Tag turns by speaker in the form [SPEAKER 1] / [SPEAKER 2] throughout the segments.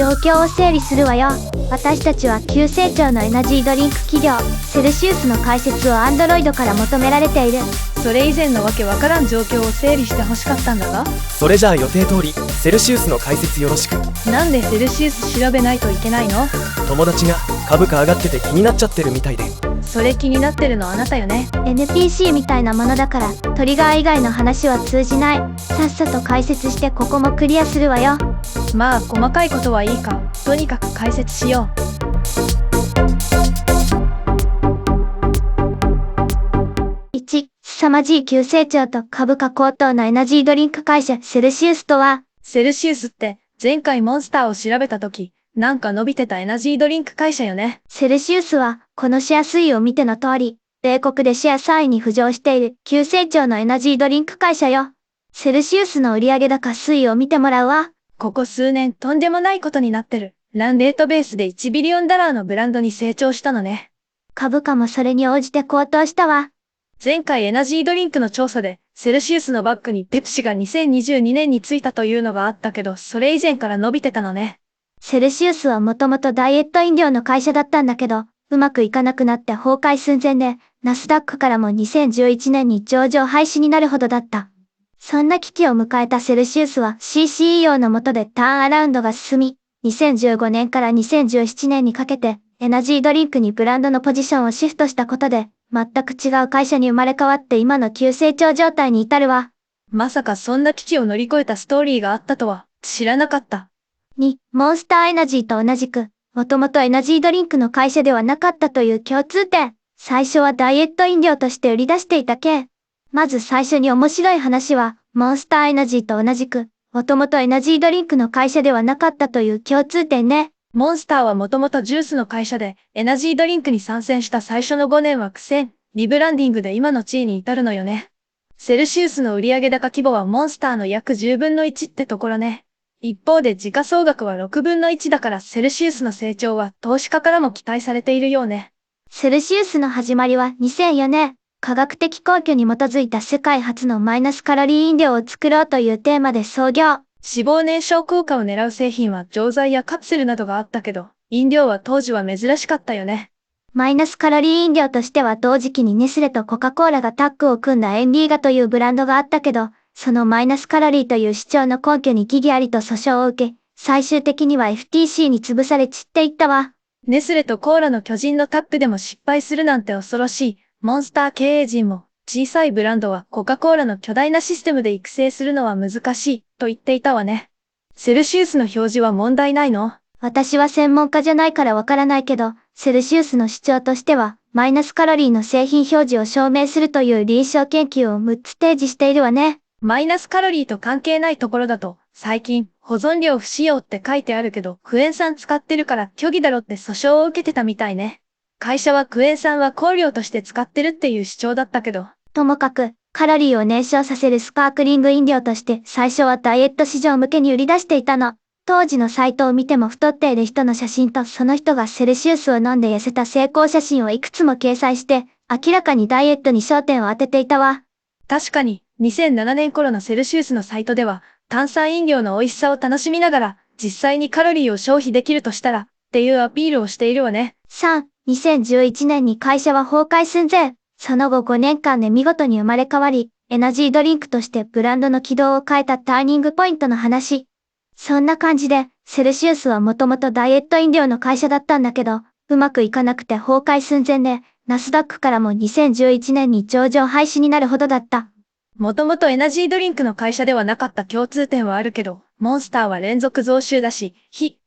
[SPEAKER 1] 状況を整理するわよ。私たちは急成長のエナジードリンク企業、セルシウスの開設を Android から求められている。
[SPEAKER 2] それ以前のわけわからん状況を整理してほしかったんだが。
[SPEAKER 3] それじゃあ予定通りセルシウスの解説よろしく。
[SPEAKER 2] なんでセルシウス調べないといけないの？
[SPEAKER 3] 友達が株価上がってて気になっちゃってるみたいで。
[SPEAKER 2] それ気になってるのあなたよね。
[SPEAKER 1] NPC みたいなものだからトリガー以外の話は通じない。さっさと解説してここもクリアするわよ。
[SPEAKER 2] まあ細かいことはいいか、とにかく解説しよう。
[SPEAKER 1] 1、凄まじい急成長と株価高騰のエナジードリンク会社セルシウスとは？
[SPEAKER 2] セルシウスって前回モンスターを調べた時なんか伸びてたエナジードリンク会社よね。
[SPEAKER 1] セルシウスはこのシェア推移を見ての通り、米国でシェア3位に浮上している急成長のエナジードリンク会社よ。セルシウスの売上高推移を見てもらうわ。
[SPEAKER 2] ここ数年とんでもないことになってる。ランレートベースで1ビリオンダラーのブランドに成長したのね。
[SPEAKER 1] 株価もそれに応じて高騰したわ。
[SPEAKER 2] 前回エナジードリンクの調査で、セルシウスのバッグにペプシが2022年についたというのがあったけど、それ以前から伸びてたのね。
[SPEAKER 1] セルシウスはもともとダイエット飲料の会社だったんだけど、うまくいかなくなって崩壊寸前で、ナスダックからも2011年に上場廃止になるほどだった。そんな危機を迎えたセルシウスは CCEO の下でターンアラウンドが進み、2015年から2017年にかけて、エナジードリンクにブランドのポジションをシフトしたことで、全く違う会社に生まれ変わって今の急成長状態に至るわ。
[SPEAKER 2] まさかそんな危機を乗り越えたストーリーがあったとは、知らなかった。
[SPEAKER 1] 2、モンスターエナジーと同じく、もともとエナジードリンクの会社ではなかったという共通点。最初はダイエット飲料として売り出していた系。まず最初に面白い話は、モンスターエナジーと同じく、もともとエナジードリンクの会社ではなかったという共通点ね。
[SPEAKER 2] モンスターはもともとジュースの会社で、エナジードリンクに参戦した最初の5年は苦戦、リブランディングで今の地位に至るのよね。セルシウスの売上高規模はモンスターの約10分の1ってところね。一方で時価総額は6分の1だからセルシウスの成長は投資家からも期待されているようね。
[SPEAKER 1] セルシウスの始まりは2004年、科学的根拠に基づいた世界初のマイナスカロリー飲料を作ろうというテーマで創業。
[SPEAKER 2] 脂肪燃焼効果を狙う製品は錠剤やカプセルなどがあったけど、飲料は当時は珍しかったよね。
[SPEAKER 1] マイナスカロリー飲料としては同時期にネスレとコカ・コーラがタッグを組んだエンリーガというブランドがあったけど、そのマイナスカロリーという主張の根拠に疑義ありと訴訟を受け、最終的には FTC に潰され散っていったわ。
[SPEAKER 2] ネスレとコーラの巨人のタッグでも失敗するなんて恐ろしい。モンスター経営陣も、小さいブランドはコカ・コーラの巨大なシステムで育成するのは難しい、と言っていたわね。セルシウスの表示は問題ないの？
[SPEAKER 1] 私は専門家じゃないからわからないけど、セルシウスの主張としては、マイナスカロリーの製品表示を証明するという臨床研究を6つ提示しているわね。
[SPEAKER 2] マイナスカロリーと関係ないところだと、最近、保存料不使用って書いてあるけど、クエン酸使ってるから虚偽だろって訴訟を受けてたみたいね。会社はクエン酸は香料として使ってるっていう主張だったけど。
[SPEAKER 1] ともかく、カロリーを燃焼させるスパークリング飲料として最初はダイエット市場向けに売り出していたの。当時のサイトを見ても太っている人の写真とその人がセルシウスを飲んで痩せた成功写真をいくつも掲載して、明らかにダイエットに焦点を当てていたわ。
[SPEAKER 2] 確かに、2007年頃のセルシウスのサイトでは、炭酸飲料の美味しさを楽しみながら、実際にカロリーを消費できるとしたら、っていうアピールをしているわね。
[SPEAKER 1] 3、2011年に会社は崩壊寸前。その後5年間で見事に生まれ変わり、エナジードリンクとしてブランドの軌道を変えたターニングポイントの話。そんな感じで、セルシウスはもともとダイエット飲料の会社だったんだけど、うまくいかなくて崩壊寸前で、ナスダックからも2011年に上場廃止になるほどだった。
[SPEAKER 2] もともとエナジードリンクの会社ではなかった共通点はあるけど、モンスターは連続増収だし、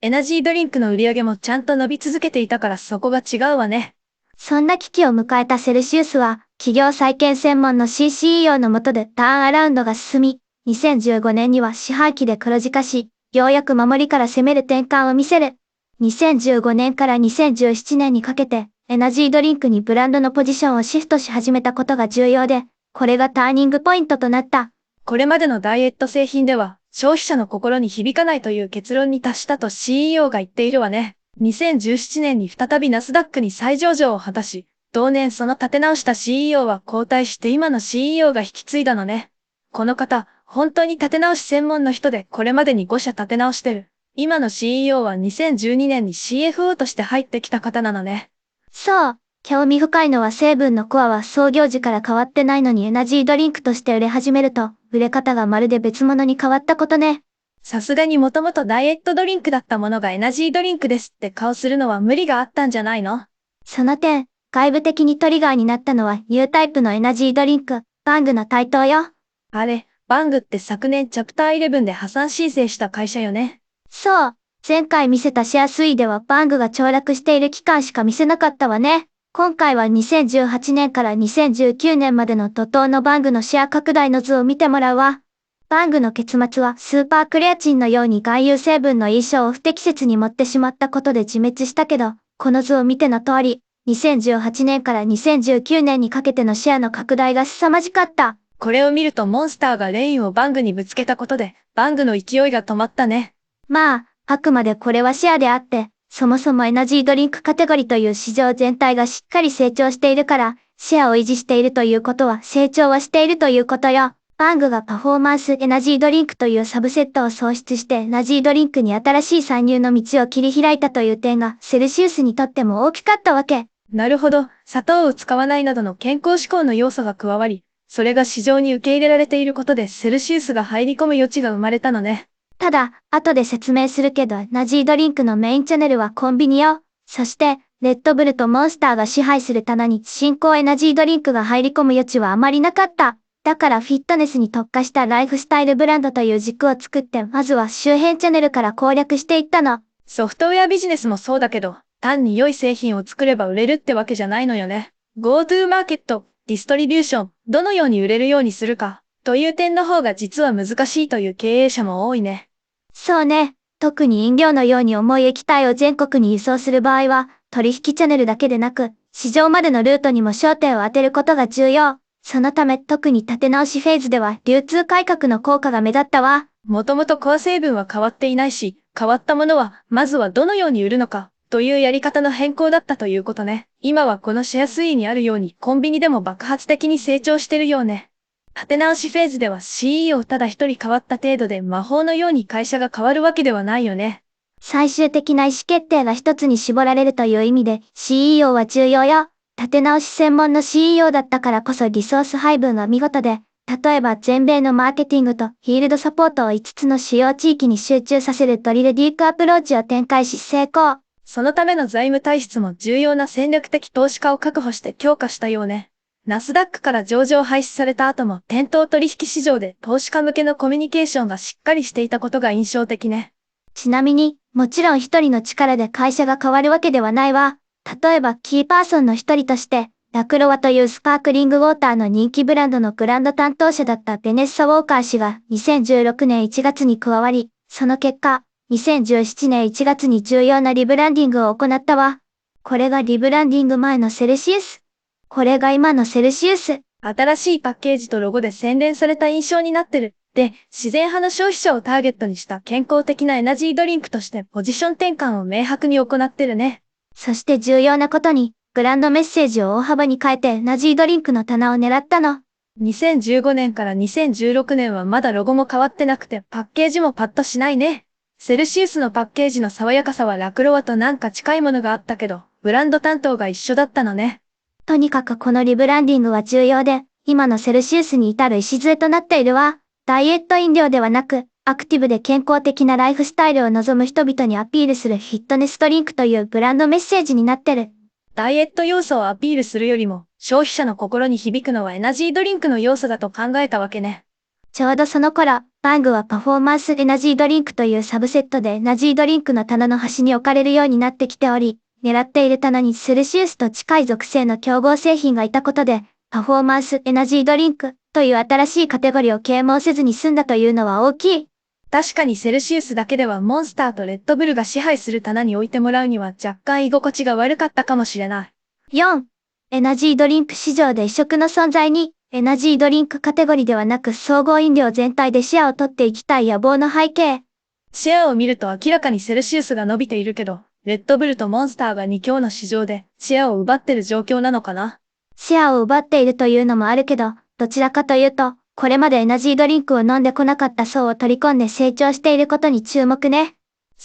[SPEAKER 2] エナジードリンクの売り上げもちゃんと伸び続けていたからそこが違うわね。
[SPEAKER 1] そんな危機を迎えたセルシウスは、企業再建専門の CCEO の下でターンアラウンドが進み、2015年には四半期で黒字化し、ようやく守りから攻める転換を見せる。2015年から2017年にかけて、エナジードリンクにブランドのポジションをシフトし始めたことが重要で、これがターニングポイントとなった。
[SPEAKER 2] これまでのダイエット製品では、消費者の心に響かないという結論に達したと CEO が言っているわね。2017年に再びナスダックに再上場を果たし、同年その立て直した CEO は交代して今の CEO が引き継いだのね。この方、本当に立て直し専門の人でこれまでに5社立て直してる。今の CEO は2012年に CFO として入ってきた方なのね。
[SPEAKER 1] そう。興味深いのは成分のコアは創業時から変わってないのにエナジードリンクとして売れ始めると、売れ方がまるで別物に変わったことね。
[SPEAKER 2] さすがにもともとダイエットドリンクだったものがエナジードリンクですって顔するのは無理があったんじゃないの？
[SPEAKER 1] その点、外部的にトリガーになったのはニュータイプのエナジードリンク、バングの台頭よ。
[SPEAKER 2] あれ、バングって昨年チャプター11で破産申請した会社よね。
[SPEAKER 1] そう。前回見せたシェア推移ではバングが凋落している期間しか見せなかったわね。今回は2018年から2019年までの怒涛のバングのシェア拡大の図を見てもらうわ。バングの結末はスーパークレアチンのように含有成分の印象を不適切に持ってしまったことで自滅したけど、この図を見ての通り、2018年から2019年にかけてのシェアの拡大が凄まじかった。
[SPEAKER 2] これを見るとモンスターがレインをバングにぶつけたことで、バングの勢いが止まったね。
[SPEAKER 1] まあ、あくまでこれはシェアであって、そもそもエナジードリンクカテゴリーという市場全体がしっかり成長しているから、シェアを維持しているということは成長はしているということよ。バングがパフォーマンスエナジードリンクというサブセットを創出してエナジードリンクに新しい参入の道を切り開いたという点がセルシウスにとっても大きかったわけ。
[SPEAKER 2] なるほど、砂糖を使わないなどの健康志向の要素が加わり、それが市場に受け入れられていることでセルシウスが入り込む余地が生まれたのね。
[SPEAKER 1] ただ、後で説明するけど、エナジードリンクのメインチャンネルはコンビニよ。そして、レッドブルとモンスターが支配する棚に新興エナジードリンクが入り込む余地はあまりなかった。だからフィットネスに特化したライフスタイルブランドという軸を作って、まずは周辺チャンネルから攻略していったの。
[SPEAKER 2] ソフトウェアビジネスもそうだけど、単に良い製品を作れば売れるってわけじゃないのよね。GoTo マーケット、ディストリビューション、どのように売れるようにするか、という点の方が実は難しいという経営者も多いね。
[SPEAKER 1] そうね。特に飲料のように重い液体を全国に輸送する場合は、取引チャンネルだけでなく、市場までのルートにも焦点を当てることが重要。そのため特に立て直しフェーズでは流通改革の効果が目立ったわ。
[SPEAKER 2] もともとコア成分は変わっていないし、変わったものは、まずはどのように売るのか、というやり方の変更だったということね。今はこのシェア推移にあるようにコンビニでも爆発的に成長してるようね。立て直しフェーズでは CEO ただ一人変わった程度で魔法のように会社が変わるわけではないよね。
[SPEAKER 1] 最終的な意思決定が一つに絞られるという意味で CEO は重要よ。立て直し専門の CEO だったからこそリソース配分が見事で、例えば全米のマーケティングとフィールドサポートを5つの主要地域に集中させるドリルディークアプローチを展開し成功。
[SPEAKER 2] そのための財務体質も重要な戦略的投資家を確保して強化したようね。ナスダックから上場廃止された後も店頭取引市場で投資家向けのコミュニケーションがしっかりしていたことが印象的ね。
[SPEAKER 1] ちなみに、もちろん一人の力で会社が変わるわけではないわ。例えばキーパーソンの一人として、ラクロワというスパークリングウォーターの人気ブランドのグランド担当者だったベネッサ・ウォーカー氏が2016年1月に加わり、その結果、2017年1月に重要なリブランディングを行ったわ。これがリブランディング前のセルシウス。これが今のセルシウス。
[SPEAKER 2] 新しいパッケージとロゴで洗練された印象になってる。で、自然派の消費者をターゲットにした健康的なエナジードリンクとしてポジション転換を明白に行ってるね。
[SPEAKER 1] そして重要なことに、ブランドメッセージを大幅に変えてエナジードリンクの棚を狙ったの。
[SPEAKER 2] 2015年から2016年はまだロゴも変わってなくてパッケージもパッとしないね。セルシウスのパッケージの爽やかさはラクロワとなんか近いものがあったけど、ブランド担当が一緒だったのね。
[SPEAKER 1] とにかくこのリブランディングは重要で、今のセルシウスに至る礎となっているわ。ダイエット飲料ではなく、アクティブで健康的なライフスタイルを望む人々にアピールするフィットネスドリンクというブランドメッセージになってる。
[SPEAKER 2] ダイエット要素をアピールするよりも、消費者の心に響くのはエナジードリンクの要素だと考えたわけね。
[SPEAKER 1] ちょうどその頃、バングはパフォーマンスエナジードリンクというサブセットでエナジードリンクの棚の端に置かれるようになってきており、狙っている棚にセルシウスと近い属性の競合製品がいたことで、パフォーマンスエナジードリンクという新しいカテゴリーを啓蒙せずに済んだというのは大きい。
[SPEAKER 2] 確かにセルシウスだけではモンスターとレッドブルが支配する棚に置いてもらうには若干居心地が悪かったかもしれない。
[SPEAKER 1] 4. エナジードリンク市場で異色の存在に、エナジードリンクカテゴリーではなく総合飲料全体でシェアを取っていきたい野望の背景。
[SPEAKER 2] シェアを見ると明らかにセルシウスが伸びているけど、レッドブルとモンスターが2強の市場でシェアを奪ってる状況なのかな。
[SPEAKER 1] シェアを奪っているというのもあるけど、どちらかというと、これまでエナジードリンクを飲んでこなかった層を取り込んで成長していることに注目ね。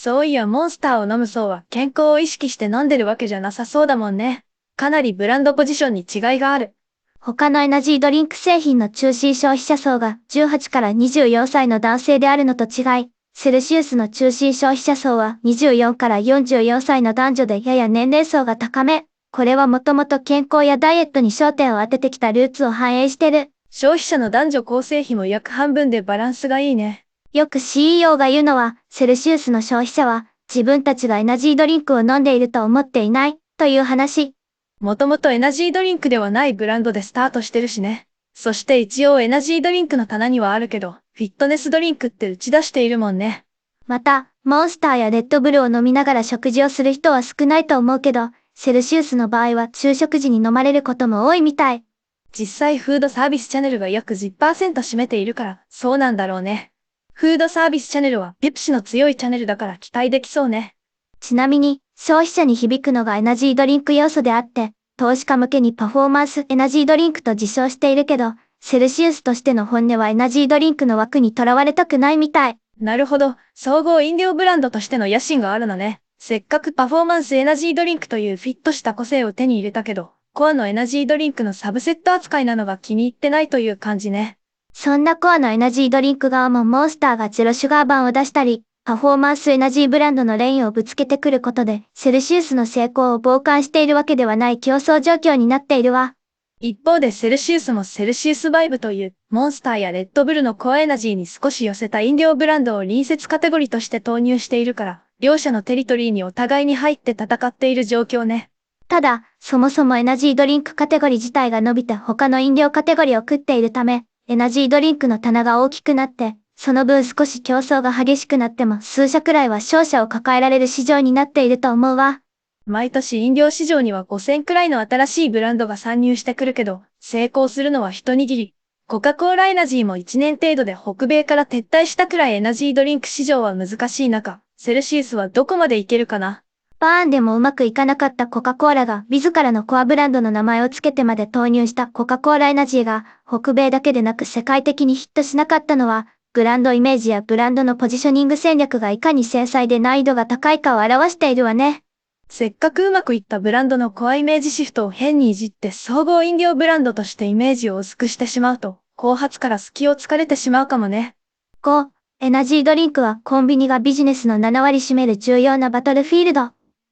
[SPEAKER 2] そういやモンスターを飲む層は健康を意識して飲んでるわけじゃなさそうだもんね。かなりブランドポジションに違いがある。
[SPEAKER 1] 他のエナジードリンク製品の中心消費者層が18から24歳の男性であるのと違い、セルシウスの中心消費者層は24から44歳の男女でやや年齢層が高め。これはもともと健康やダイエットに焦点を当ててきたルーツを反映してる。
[SPEAKER 2] 消費者の男女構成比も約半分でバランスがいいね。
[SPEAKER 1] よく CEO が言うのは、セルシウスの消費者は自分たちがエナジードリンクを飲んでいると思っていないという話。
[SPEAKER 2] もともとエナジードリンクではないブランドでスタートしてるしね。そして一応エナジードリンクの棚にはあるけど、フィットネスドリンクって打ち出しているもんね。
[SPEAKER 1] また、モンスターやレッドブルを飲みながら食事をする人は少ないと思うけど、セルシウスの場合は昼食時に飲まれることも多いみたい。
[SPEAKER 2] 実際フードサービスチャンネルが約10%占めているから、そうなんだろうね。フードサービスチャンネルはビプシの強いチャンネルだから期待できそうね。
[SPEAKER 1] ちなみに、消費者に響くのがエナジードリンク要素であって、投資家向けにパフォーマンスエナジードリンクと自称しているけど、セルシウスとしての本音はエナジードリンクの枠にとらわれたくないみたい。
[SPEAKER 2] なるほど、総合飲料ブランドとしての野心があるのね。せっかくパフォーマンスエナジードリンクというフィットした個性を手に入れたけど、コアのエナジードリンクのサブセット扱いなのが気に入ってないという感じね。
[SPEAKER 1] そんなコアのエナジードリンク側もモンスターがゼロシュガー版を出したり、パフォーマンスエナジーブランドのレインをぶつけてくることで、セルシウスの成功を傍観しているわけではない競争状況になっているわ。
[SPEAKER 2] 一方でセルシウスもセルシウスバイブというモンスターやレッドブルのコアエナジーに少し寄せた飲料ブランドを隣接カテゴリーとして投入しているから、両者のテリトリーにお互いに入って戦っている状況ね。
[SPEAKER 1] ただ、そもそもエナジードリンクカテゴリー自体が伸びて他の飲料カテゴリーを食っているため、エナジードリンクの棚が大きくなって、その分少し競争が激しくなっても数社くらいは勝者を抱えられる市場になっていると思うわ。
[SPEAKER 2] 毎年飲料市場には5000くらいの新しいブランドが参入してくるけど、成功するのは一握り。コカ・コーラエナジーも1年程度で北米から撤退したくらいエナジードリンク市場は難しい中、セルシウスはどこまでいけるかな。
[SPEAKER 1] バーンでもうまくいかなかったコカ・コーラが自らのコアブランドの名前をつけてまで投入したコカ・コーラエナジーが北米だけでなく世界的にヒットしなかったのは、ブランドイメージやブランドのポジショニング戦略がいかに繊細で難易度が高いかを表しているわね。
[SPEAKER 2] せっかくうまくいったブランドのコアイメージシフトを変にいじって総合飲料ブランドとしてイメージを薄くしてしまうと、後発から隙を突かれてしまうかもね。
[SPEAKER 1] 5、エナジードリンクはコンビニがビジネスの7割占める重要なバトルフィールド。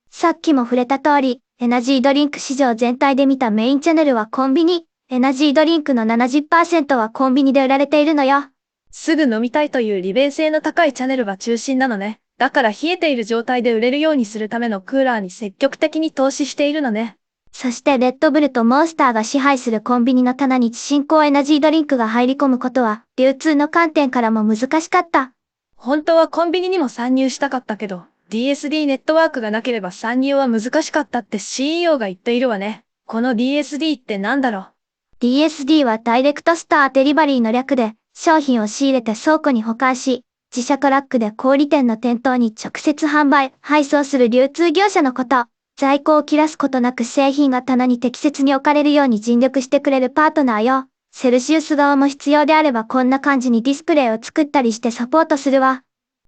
[SPEAKER 1] さっきも触れた通り、エナジードリンク市場全体で見たメインチャンネルはコンビニ。エナジードリンクの 70% はコンビニで売られているのよ。
[SPEAKER 2] すぐ飲みたいという利便性の高いチャンネルが中心なのね。だから冷えている状態で売れるようにするためのクーラーに積極的に投資しているのね。
[SPEAKER 1] そしてレッドブルとモンスターが支配するコンビニの棚に新興エナジードリンクが入り込むことは、流通の観点からも難しかった。
[SPEAKER 2] 本当はコンビニにも参入したかったけど、DSD ネットワークがなければ参入は難しかったって CEO が言っているわね。この DSD ってなんだろう。
[SPEAKER 1] DSD はダイレクトストアデリバリーの略で、商品を仕入れて倉庫に保管し、自社トラックで小売店の店頭に直接販売、配送する流通業者のこと。在庫を切らすことなく製品が棚に適切に置かれるように尽力してくれるパートナーよ。セルシウス側も必要であればこんな感じにディスプレイを作ったりしてサポートするわ。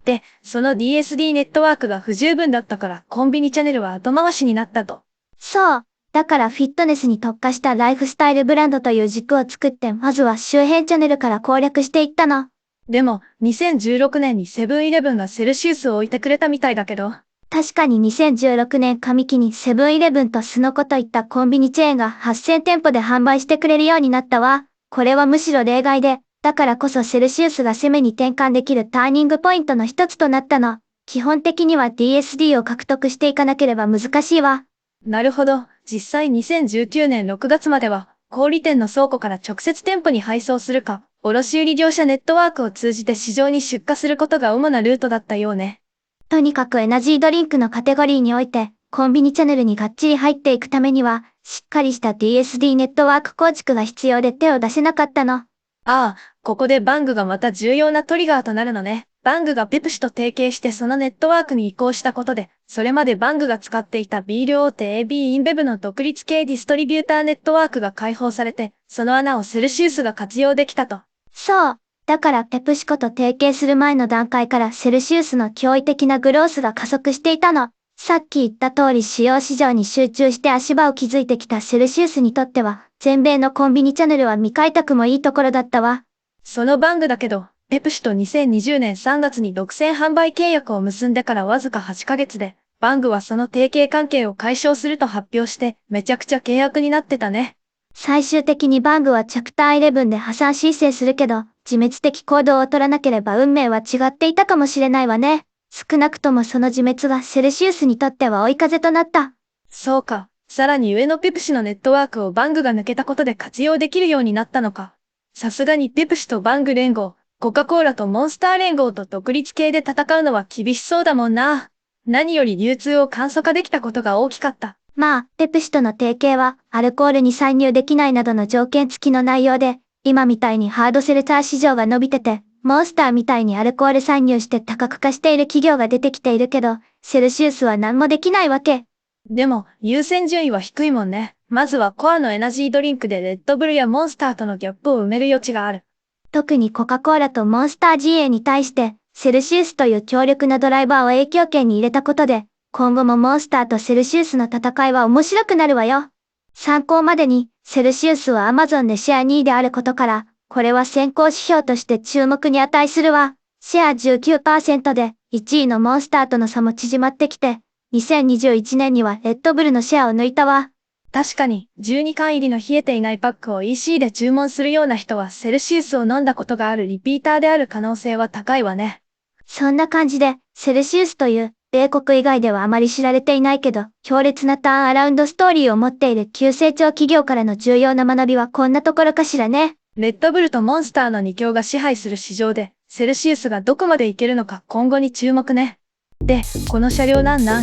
[SPEAKER 2] で、その DSD ネットワークが不十分だったからコンビニチャンネルは後回しになったと。
[SPEAKER 1] そう。だからフィットネスに特化したライフスタイルブランドという軸を作ってまずは周辺チャンネルから攻略していったの。
[SPEAKER 2] でも、2016年にセブンイレブンがセルシウスを置いてくれたみたいだけど。
[SPEAKER 1] 確かに2016年上期にセブンイレブンとスノコといったコンビニチェーンが8000店舗で販売してくれるようになったわ。これはむしろ例外で、だからこそセルシウスが攻めに転換できるターニングポイントの一つとなったの。基本的には DSD を獲得していかなければ難しいわ。
[SPEAKER 2] なるほど。実際2019年6月までは、小売店の倉庫から直接店舗に配送するか、卸売業者ネットワークを通じて市場に出荷することが主なルートだったようね。
[SPEAKER 1] とにかくエナジードリンクのカテゴリーにおいて、コンビニチャンネルにがっちり入っていくためには、しっかりした DSD ネットワーク構築が必要で手を出せなかったの。
[SPEAKER 2] ああ、ここでバングがまた重要なトリガーとなるのね。バングがペプシと提携してそのネットワークに移行したことで、それまでバングが使っていたビール大手 AB インベブの独立系ディストリビューターネットワークが開放されて、その穴をセルシウスが活用できたと。
[SPEAKER 1] そう。だからペプシコと提携する前の段階からセルシウスの驚異的なグロースが加速していたの。さっき言った通り主要市場に集中して足場を築いてきたセルシウスにとっては、全米のコンビニチャンネルは未開拓もいいところだったわ。
[SPEAKER 2] そのバングだけど、ペプシと2020年3月に独占販売契約を結んでからわずか8ヶ月で、バングはその提携関係を解消すると発表して、めちゃくちゃ契約になってたね。
[SPEAKER 1] 最終的にバングはチャプター11で破産申請するけど、自滅的行動を取らなければ運命は違っていたかもしれないわね。少なくともその自滅がセルシウスにとっては追い風となった。
[SPEAKER 2] そうか。さらに上のペプシのネットワークをバングが抜けたことで活用できるようになったのか。さすがにペプシとバング連合、コカ・コーラとモンスター連合と独立系で戦うのは厳しそうだもんな。何より流通を簡素化できたことが大きかった。
[SPEAKER 1] まあ、ペプシとの提携は、アルコールに参入できないなどの条件付きの内容で、今みたいにハードセルツァー市場が伸びてて、モンスターみたいにアルコール参入して多角化している企業が出てきているけど、セルシウスは何もできないわけ。
[SPEAKER 2] でも、優先順位は低いもんね。まずはコアのエナジードリンクでレッドブルやモンスターとのギャップを埋める余地がある。
[SPEAKER 1] 特にコカ・コーラとモンスター GA に対して、セルシウスという強力なドライバーを影響圏に入れたことで、今後もモンスターとセルシウスの戦いは面白くなるわよ。参考までに、セルシウスは Amazon でシェア2位であることから、これは先行指標として注目に値するわ。シェア 19% で、1位のモンスターとの差も縮まってきて、2021年にはレッドブルのシェアを抜いたわ。
[SPEAKER 2] 確かに、12缶入りの冷えていないパックを EC で注文するような人はセルシウスを飲んだことがあるリピーターである可能性は高いわね。
[SPEAKER 1] そんな感じで、セルシウスという、米国以外ではあまり知られていないけど、強烈なターンアラウンドストーリーを持っている急成長企業からの重要な学びはこんなところかしらね。
[SPEAKER 2] レッドブルとモンスターの2強が支配する市場で、セルシウスがどこまでいけるのか今後に注目ね。で、この車両なん
[SPEAKER 1] 原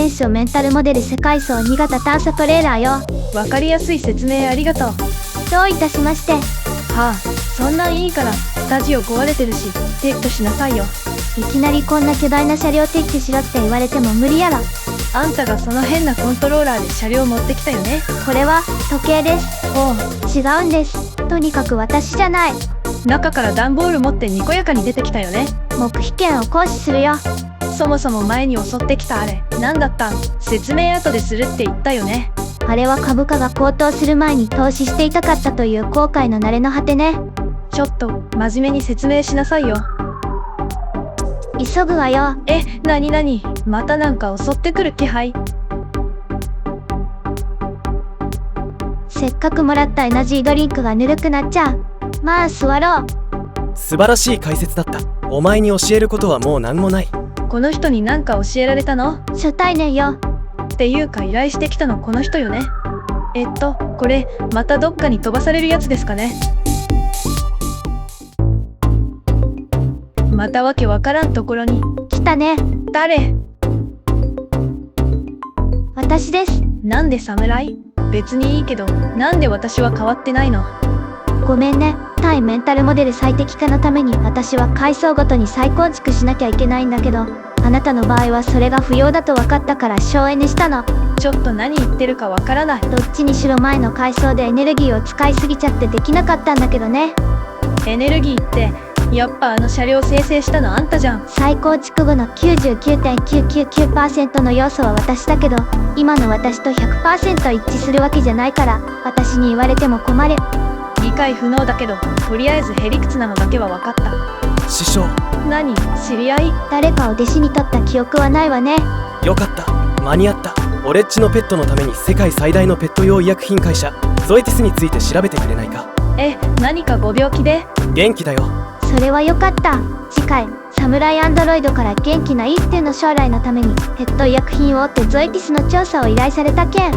[SPEAKER 1] 初メンタルモデル世界層2型探査トレーラーよ。
[SPEAKER 2] わかりやすい説明ありがとう。
[SPEAKER 1] どういたしまして。
[SPEAKER 2] はあ、そんなんいいから、スタジオ壊れてるし、撤去しなさいよ。
[SPEAKER 1] いきなりこんな巨大な車両撤去しろって言われても無理やろ。
[SPEAKER 2] あんたがその変なコントローラーで車両持ってきたよね。
[SPEAKER 1] これは、時計です。
[SPEAKER 2] ほう。
[SPEAKER 1] 違うんです。とにかく私じゃない。
[SPEAKER 2] 中から段ボール持ってにこやかに出てきたよね。
[SPEAKER 1] 黙秘権を行使するよ。
[SPEAKER 2] そもそも前に襲ってきたあれ、何だったん？説明後でするって言ったよね。
[SPEAKER 1] あれは株価が高騰する前に投資していたかったという後悔の慣れの果てね。
[SPEAKER 2] ちょっと、真面目に説明しなさいよ。
[SPEAKER 1] 急ぐわよ。
[SPEAKER 2] なにまたなんか襲ってくる気配？
[SPEAKER 1] せっかくもらったエナジードリンクがぬるくなっちゃう。まあ座ろう。
[SPEAKER 3] 素晴らしい解説だった。お前に教えることはもう何もない。
[SPEAKER 2] この人に何か教えられたの？
[SPEAKER 1] 初対面よ。
[SPEAKER 2] っていうか依頼してきたのこの人よね。これ、またどっかに飛ばされるやつですかね。またわけわからんところに。
[SPEAKER 1] 来たね。
[SPEAKER 2] 誰？
[SPEAKER 1] 私です。
[SPEAKER 2] なんで侍？別にいいけど、なんで私は変わってないの？
[SPEAKER 1] ごめんね。対メンタルモデル最適化のために私は階層ごとに再構築しなきゃいけないんだけど、あなたの場合はそれが不要だと分かったから省エネしたの。
[SPEAKER 2] ちょっと何言ってるかわからない。
[SPEAKER 1] どっちにしろ前の階層でエネルギーを使いすぎちゃってできなかったんだけどね。
[SPEAKER 2] エネルギーって、やっぱあの車両生成したのあんたじゃん。
[SPEAKER 1] 再構築後の 99.999% の要素は私だけど、今の私と 100% 一致するわけじゃないから、私に言われても困る。
[SPEAKER 2] 理解不能だけど、とりあえずへりくつなのだけは分かった。
[SPEAKER 3] 師匠。
[SPEAKER 2] 何？知り合い？
[SPEAKER 1] 誰かを弟子に取った記憶はないわね。
[SPEAKER 3] よかった。間に合った。俺っちのペットのために世界最大のペット用医薬品会社、ゾエティスについて調べてくれないか。
[SPEAKER 2] 何かご病気で？
[SPEAKER 3] 元気だよ。
[SPEAKER 1] それはよかった。次回、サムライアンドロイドから元気な一手の将来のために、ペット医薬品大手ゾエティスの調査を依頼された件。